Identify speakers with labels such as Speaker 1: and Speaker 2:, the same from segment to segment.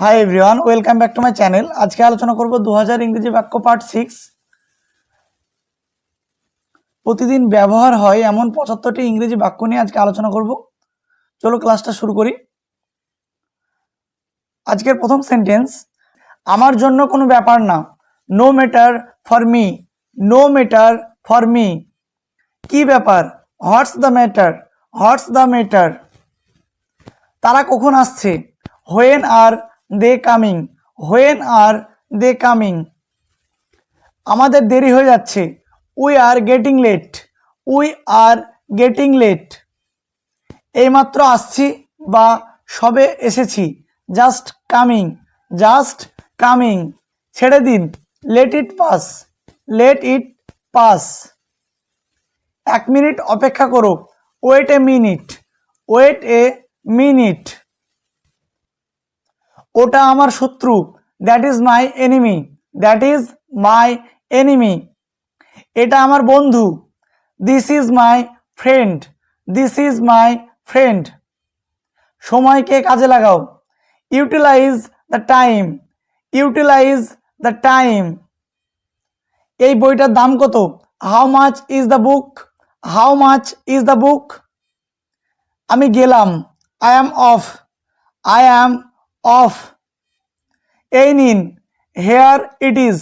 Speaker 1: High everyone welcome back to my channel. आज के आलोचना करब 2000 इंग्रेजी वाक्य पार्ट 6 प्रतिदिन व्यवहार है एमन 75टी इंग्रेजी वाक्य निये आज के आलोचना करब। चलो क्लासटा शुरू करी। आजकेर प्रथम सेंटेंस आमार जन्य कोनो ब्यापार ना, नो मैटार फर मी, नो मैटार फर मी। की ब्यापार? What's the matter, what's the matter. तारा कखन आसछे? When are they coming, when are they coming. आमादेर देरी हो जाच्छे, we are getting late, we are getting late. एइमात्र आसछि बा सबे एसेछि, जास्ट कामिंग, जास्ट कामिंग। छेड़े दिन, let it pass, let it pass. एक मिनिट अपेक्षा करो, wait a minute, wait a minute. ओटा आमार शत्रु, that is my enemy, that is my enemy. एटा आमार बंधु, this is my friend, this is my friend. समय के काजे लागाओ, utilise the time, utilise the time. এই বইটার দাম কত? How much is the book, how much is the book. আমি গেলাম, I am off, I am off. এই নিন, here it is,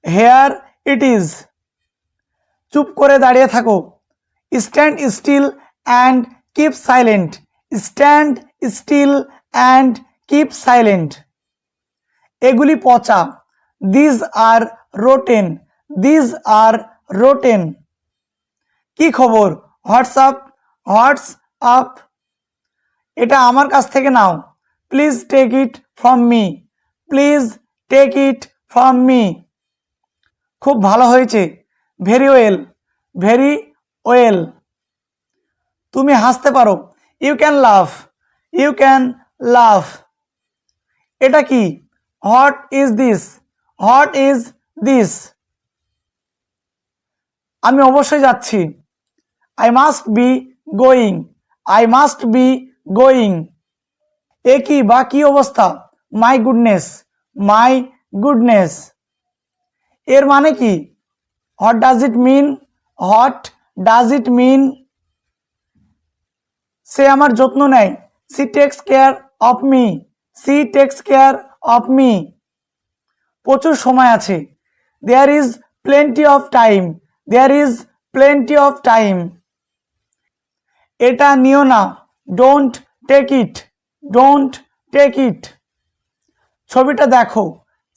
Speaker 1: here it is. চুপ করে দাঁড়িয়ে থাকো, stand still and keep silent, stand still and keep silent. এগুলি পচা, these are rotten, these are rotten. কি খবর? What's up, what's up. এটা আমার কাছ থেকে নাও, please take it from me, please take it from me. খুব ভালো হয়েছে, ভেরি ওয়েল, ভেরি ওয়েল। তুমি হাসতে পারো, you can laugh, you can laugh. এটা কি? What is this, what is this. আমি অবশ্যই যাচ্ছি, I must be going, I must be going. এ কি বা কি অবস্থা? My goodness, my goodness. এর মানে কি? What does it mean, what does it mean. সে আমার যত্ন নেয়, she takes care of me, she takes care of me. প্রচুর সময় আছে, there is plenty of time, there is plenty of time. এটা নিও না, don't take it, don't take it. ছবিটা দেখো,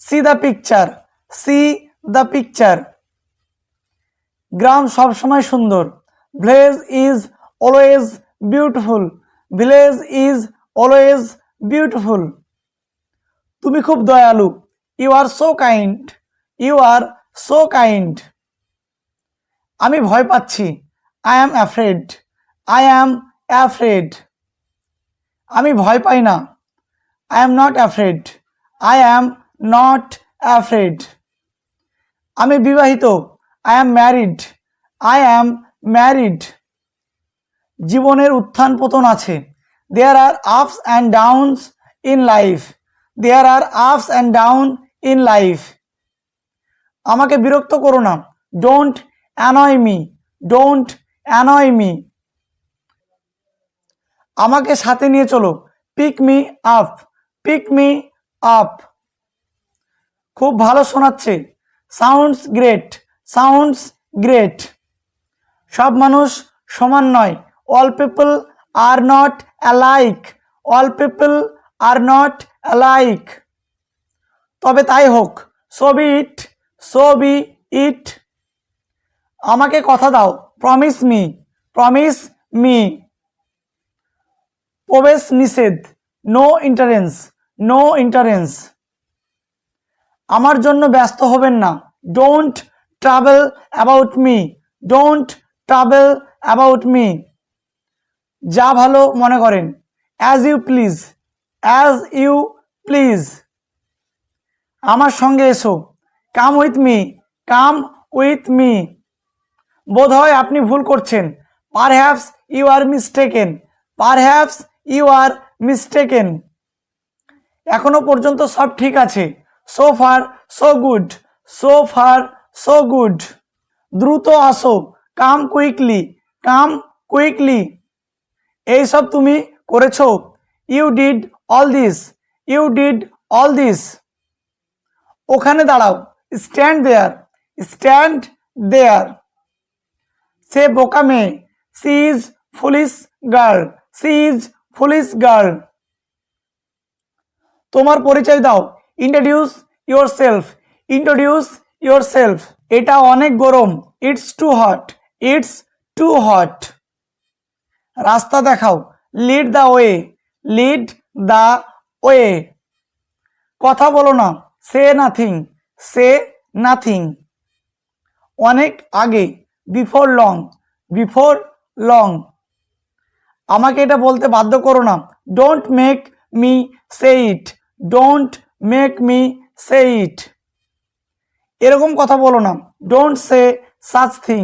Speaker 1: see the picture, see the picture. গ্রাম সব সময় সুন্দর, village is always beautiful, village is always beautiful. তুমি খুব দয়ালু, you are so kind, you are so kind. আমি ভয় পাচ্ছি, I am afraid, I am afraid. আমি ভয় পাই না, I am not afraid, I am not afraid. আমি বিবাহিত, I am married, I am married. জীবনের উত্থান পতন আছে, there are ups and downs in life, there are ups and down in life. আমাকে বিরক্ত করো না, don't annoy me, don't annoy me. আমাকে সাথে নিয়ে চলো, pick me up, pick me up. খুব ভালো শোনাচ্ছে, সাউন্ডস গ্রেট, সাউন্ডস গ্রেট। সব মানুষ সমান নয়, all people are not alike, all people are not alike. তবে তাই হোক, সো বি ইট, সো বি ইট। আমাকে কথা দাও, প্রমিস মি, প্রমিস মি। প্রবেশ নিষেধ, নো ইন্টারেন্স, নো ইন্টারেন্স। আমার জন্য ব্যস্ত হবেন না, don't travel about me, don't travel about me. যা ভালো মনে করেন, as you please, as you please. আমার সঙ্গে এসো, come with me, come with me. বোধ হয় আপনি ভুল করছেন, perhaps you are mistaken, perhaps you are mistaken. এখনো পর্যন্ত সব ঠিক আছে। So far so good, so far so good. দ্রুত আসো, কাম কুইকলি, কাম কুইকলি। এইসব তুমি করেছো। You did all this, you did all this. ওখানে দাঁড়াও, স্ট্যান্ড দেয়ার, স্ট্যান্ড দেয়ার। সে বোকা মেয়ে, she is foolish girl, she is foolish girl. তোমার পরিচয় দাও, introduce yourself, introduce yourself. এটা অনেক গরম, it's too hot, it's too hot. রাস্তা দেখাও, lead the way, lead the way. কথা বলো না, সে নাথিং, সে নাথিং। অনেক আগে, বিফোর লং, বিফোর লং। আমাকে এটা বলতে বাধ্য করো না, don't make me say it, don't make me say it. এরকম কথা বলো না, don't say such thing,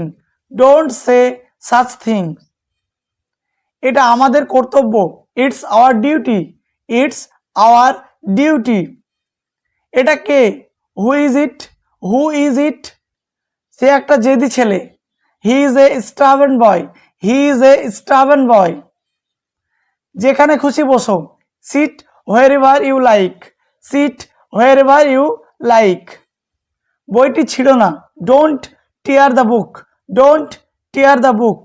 Speaker 1: don't say such thing. এটা আমাদের কর্তব্য, it's our duty, it's our duty. এটা কে, who is it, who is it. সে একটা জেদি ছেলে, he is a স্টাবন boy, he is a স্টাবন বয়। যেখানে খুশি বসো, sit wherever you like, sit wherever you like. বইটি ছিল না, don't tear the book, don't tear the book.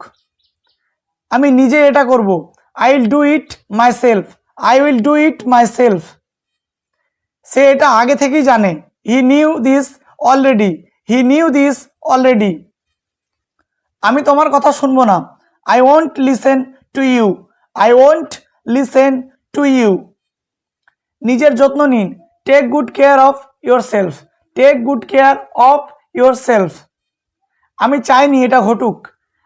Speaker 1: আমি নিজে এটা করব, I will do it myself, I will do it myself. সে এটা আগে থেকেই জানে, he knew this already, he knew this already. আমি তোমার কথা শুনবো না, I won't listen to you, I won't listen to you. নিজের যত্ন নিন, take good care of yourself, take good care of yourself. আমি চাইনি এটা ঘটুক,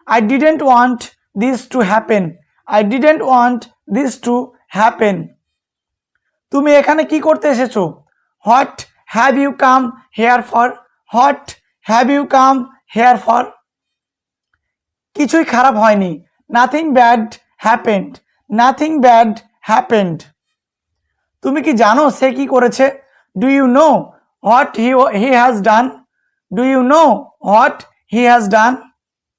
Speaker 1: I didn't want this to happen, I didn't want this to happen. তুমি এখানে কি করতে এসেছো, what have you come here for, what have you come here for. কিছুই খারাপ হয়নি, nothing bad happened, nothing bad happened. তুমি কি জানো সে কি করেছে, do you know what he has done, do you know what he has done.